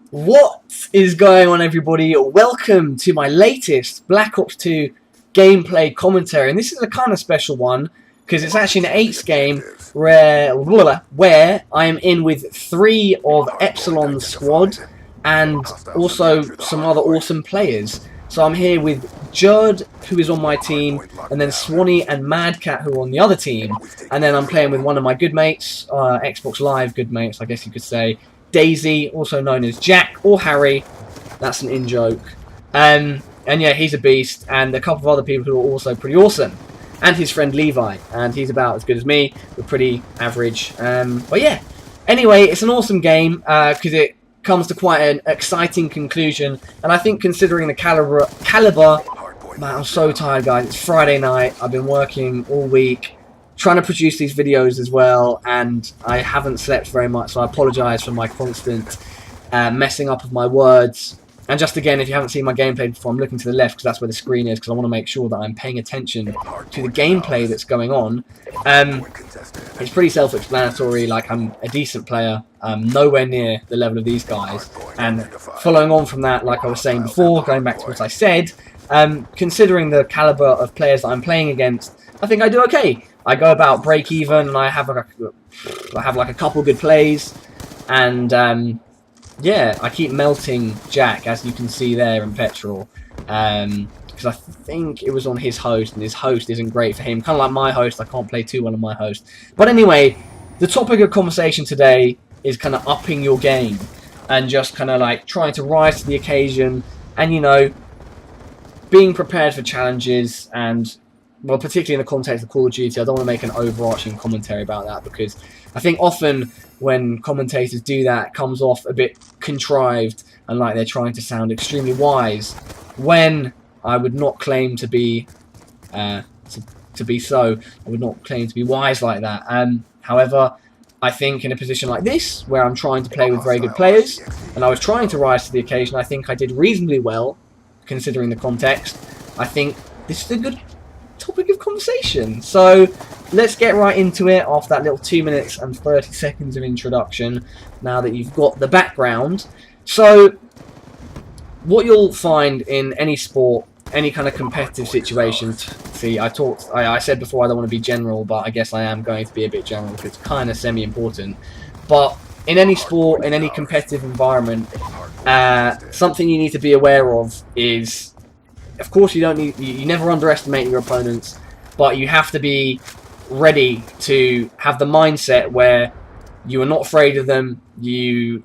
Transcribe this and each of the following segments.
What is going on, everybody? Welcome to my latest Black Ops 2 gameplay commentary, and this is a kind of special one because it's actually an 8's game where I am in with 3 of Epsilon's squad and also some other awesome players. So I'm here with Jurd, who is on my team, and then Swanny and MadCat, who are on the other team, and then I'm playing with one of my good mates, Xbox Live good mates, I guess you could say, Daisy, also known as Jack or Harry. That's an in-joke. And yeah, he's a beast, and a couple of other people who are also pretty awesome. And his friend Levi, and he's about as good as me. We're pretty average. But yeah, anyway, it's an awesome game because it comes to quite an exciting conclusion. And I think considering the caliber, man, I'm so tired, guys. It's Friday night. I've been working all week, trying to produce these videos as well, and I haven't slept very much, so I apologise for my constant messing up of my words. And just again, if you haven't seen my gameplay before, I'm looking to the left because that's where the screen is, because I want to make sure that I'm paying attention to the gameplay that's going on. It's pretty self-explanatory. Like, I'm a decent player, nowhere near the level of these guys, and following on from that, like I was saying before, going back to what I said, considering the caliber of players that I'm playing against, I think I do okay. I go about break even, and I have like a couple good plays, and yeah, I keep melting Jack, as you can see there in Petrol, because I think it was on his host, and his host isn't great for him. Kind of like my host, I can't play too well on my host. But anyway, the topic of conversation today is kind of upping your game, and just kind of like trying to rise to the occasion, and you know, being prepared for challenges, and well, particularly in the context of Call of Duty, I don't want to make an overarching commentary about that, because I think often when commentators do that, it comes off a bit contrived and like they're trying to sound extremely wise, when I would not claim to be so. I would not claim to be wise like that. However, I think in a position like this, where I'm trying to play with very good players, and I was trying to rise to the occasion, I think I did reasonably well, considering the context. I think this is a good topic of conversation. So let's get right into it after that little 2 minutes and 30 seconds of introduction, now that you've got the background. So what you'll find in any sport, any kind of competitive situation, see, I said before I don't want to be general, but I guess I am going to be a bit general because it's kind of semi-important. But in any sport, in any competitive environment, something you need to be aware of is, of course, you never underestimate your opponents, but you have to be ready to have the mindset where you are not afraid of them. You're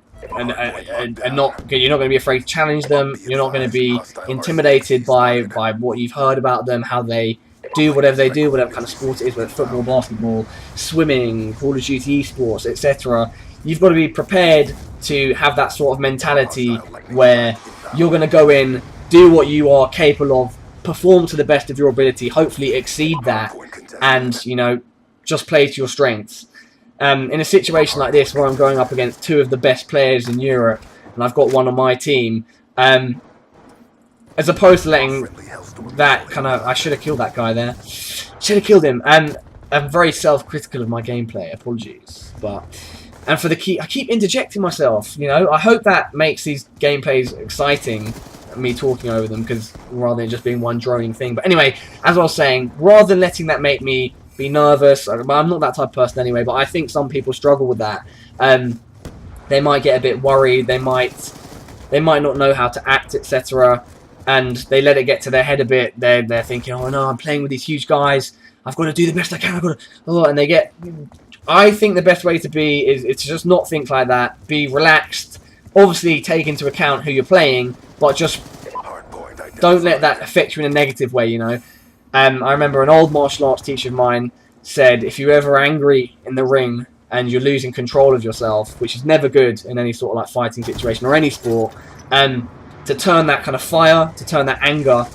not going to be afraid to challenge them. You're not going to be intimidated by what you've heard about them, how they do whatever they do, whatever kind of sport it is, whether it's football, basketball, swimming, Call of Duty esports, etc. You've got to be prepared to have that sort of mentality where you're going to go in, do what you are capable of, perform to the best of your ability, hopefully exceed that, and, you know, just play to your strengths. In a situation like this, where I'm going up against 2 of the best players in Europe, and I've got one on my team, as opposed to letting that kind of... I should have killed that guy there. Should have killed him. And I'm very self-critical of my gameplay. Apologies. And for the key... I keep interjecting myself, you know. I hope that makes these gameplays exciting, me talking over them, because rather than just being one droning thing. But anyway, as I was saying, rather than letting that make me be nervous, I'm not that type of person anyway, but I think some people struggle with that. They might get a bit worried, they might not know how to act, etc., and they let it get to their head a bit. They're thinking, oh no, I'm playing with these huge guys, I've got to do the best I can, and they get... I think the best way to be is to just not think like that, be relaxed, obviously take into account who you're playing, but just don't let that affect you in a negative way, you know. I remember an old martial arts teacher of mine said, if you're ever angry in the ring and you're losing control of yourself, which is never good in any sort of like fighting situation or any sport, to turn that kind of fire, to turn that anger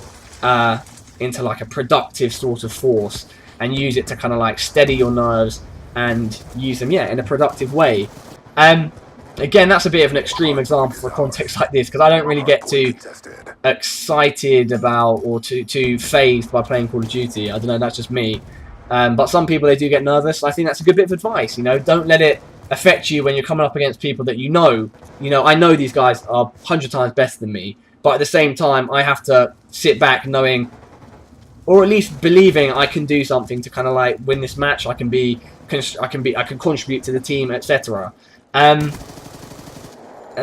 into like a productive sort of force, and use it to kind of like steady your nerves and use them, yeah, in a productive way. Again, that's a bit of an extreme example for a context like this, because I don't really get too excited about or too phased by playing Call of Duty. I don't know, that's just me. But some people, they do get nervous. I think that's a good bit of advice, you know. Don't let it affect you when you're coming up against people that you know. I know these guys are 100 times better than me, but at the same time, I have to sit back knowing, or at least believing, I can do something to kind of like win this match. I can contribute to the team, etc. And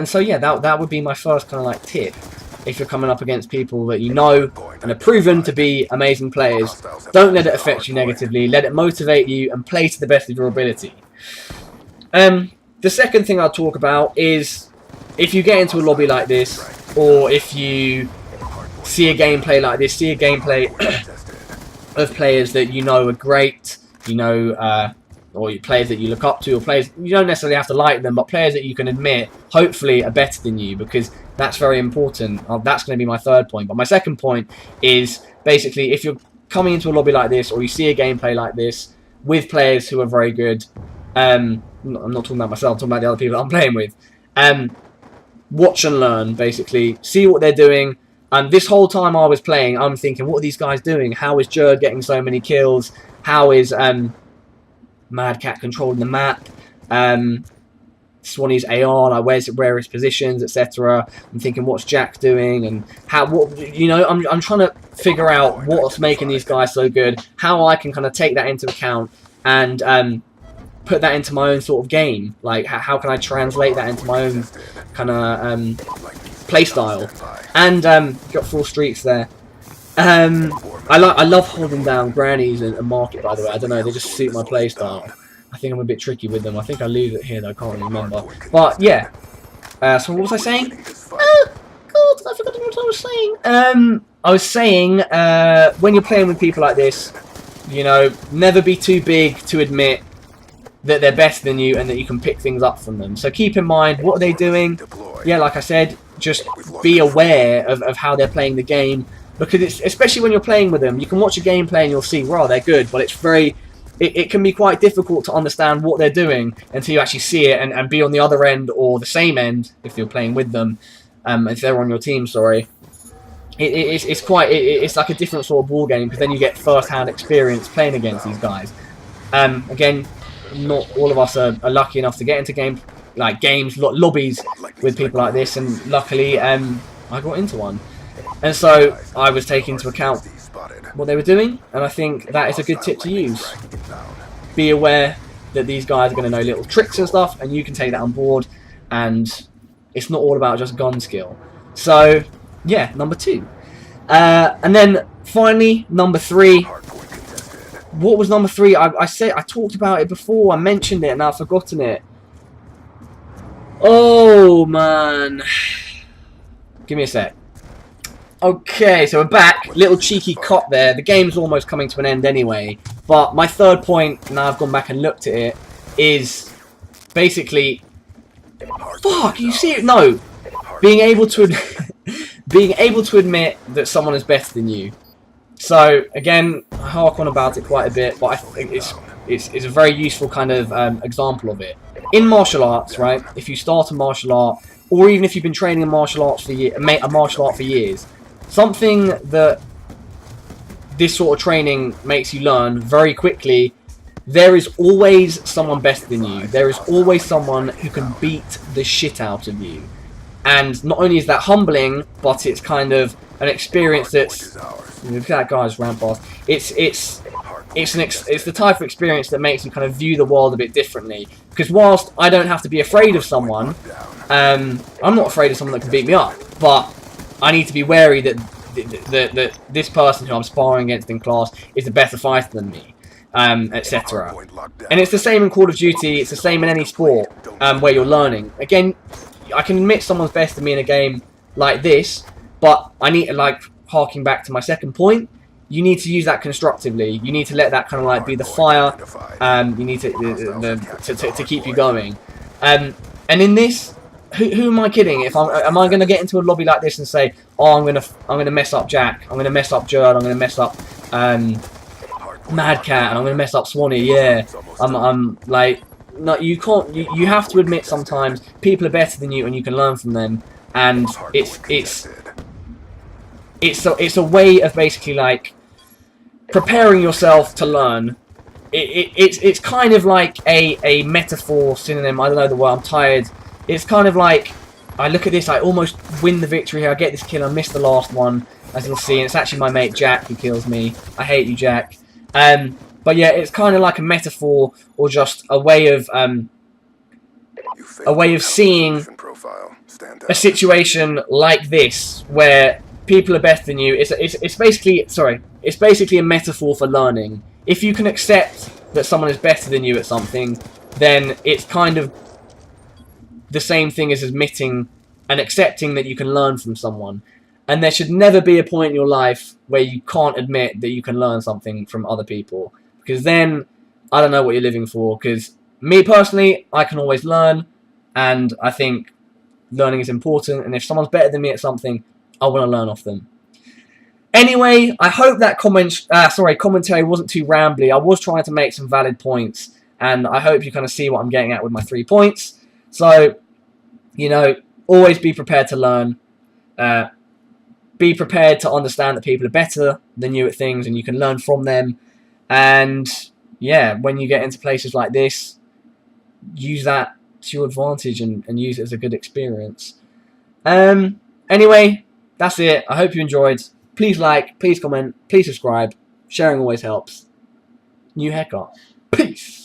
so yeah, that would be my first kind of like tip. If you're coming up against people that you know and are proven to be amazing players, don't let it affect you negatively. Let it motivate you and play to the best of your ability. The second thing I'll talk about is if you get into a lobby like this, or if you see a gameplay like this, see a gameplay of players that you know are great, or players that you look up to, or players you don't necessarily have to like them, but players that you can admit hopefully are better than you, because that's very important. That's going to be my third point. But my second point is basically if you're coming into a lobby like this, or you see a gameplay like this with players who are very good, I'm not talking about myself, I'm talking about the other people I'm playing with, watch and learn, basically. See what they're doing. And this whole time I was playing, I'm thinking, what are these guys doing? How is Jurd getting so many kills? How is MadCat controlling the map? Swanny's AR, like where his positions, etc. I'm thinking, what's Jack doing, and I'm trying to figure out what's making these guys so good, how I can kind of take that into account and put that into my own sort of game. Like, how can I translate that into my own kind of play style? And got 4 streaks there. I love holding down grannies and market, by the way. I don't know, they just suit my play style. I think I'm a bit tricky with them. I think I leave it here though, I can't really remember. But yeah. So what was I saying? God, I forgot what I was saying. I was saying, when you're playing with people like this, never be too big to admit that they're better than you and that you can pick things up from them. So keep in mind, what are they doing? Yeah, like I said, just be aware of how they're playing the game. Because it's, especially when you're playing with them, you can watch a gameplay and you'll see, wow, they're good, but it can be quite difficult to understand what they're doing until you actually see it and be on the other end or the same end if you're playing with them, if they're on your team, sorry. It's like a different sort of ball game, because then you get first-hand experience playing against these guys. Again, not all of us are lucky enough to get into lobbies with people like this, and luckily I got into one. And so I was taking into account what they were doing, and I think that is a good tip to use. Be aware that these guys are going to know little tricks and stuff, and you can take that on board, and it's not all about just gun skill. So yeah, number 2. And then finally, number 3. What was number 3? I talked about it before, I mentioned it and I've forgotten it. Oh man, give me a sec. Okay, so we're back. Little cheeky cop there. The game's almost coming to an end anyway. But my third point, now I've gone back and looked at it, is basically... Fuck, you see it? No. Being able to admit that someone is better than you. So, again, I hark on about it quite a bit, but I think it's a very useful kind of example of it. In martial arts, right, if you start a martial art, or even if you've been training a martial art for years, something that this sort of training makes you learn very quickly, there is always someone better than you. There is always someone who can beat the shit out of you. And not only is that humbling, but it's kind of an experience that's... Look at that guy's ran past. It's the type of experience that makes you kind of view the world a bit differently. Because whilst I don't have to be afraid of someone, I'm not afraid of someone that can beat me up. But I need to be wary that this person who I'm sparring against in class is a better fighter than me, etc. And it's the same in Call of Duty. It's the same in any sport where you're learning. Again, I can admit someone's better than me in a game like this, but I need to, like, harking back to my second point, you need to use that constructively. You need to let that kind of like be the fire. You need to keep you going. And in this, who am I kidding? If am I going to get into a lobby like this and say, oh, I'm gonna mess up Jack, I'm gonna mess up Jurd, I'm gonna mess up MadCat, and I'm gonna mess up Swanny? Yeah, I'm like, no, you can't. You have to admit sometimes people are better than you, and you can learn from them. And it's a way of basically like preparing yourself to learn it's kind of like a metaphor synonym. I don't know the word. I'm tired. It's kind of like I look at this. I almost win the victory here. I get this kill. I miss the last one, as you'll see. And it's actually my mate Jack who kills me. I hate you, Jack. But yeah, it's kind of like a metaphor or just a way of seeing a situation like this where people are better than you. It's basically a metaphor for learning. If you can accept that someone is better than you at something, then it's kind of the same thing as admitting and accepting that you can learn from someone. And there should never be a point in your life where you can't admit that you can learn something from other people. Because then, I don't know what you're living for. Because me personally, I can always learn. And I think learning is important. And if someone's better than me at something, I want to learn off them. Anyway, I hope that commentary wasn't too rambly. I was trying to make some valid points. And I hope you kind of see what I'm getting at with my 3 points. So, you know, always be prepared to learn. Be prepared to understand that people are better than you at things and you can learn from them. And, yeah, when you get into places like this, use that to your advantage and use it as a good experience. Anyway, that's it. I hope you enjoyed. Please like, please comment, please subscribe. Sharing always helps. New haircut. Peace.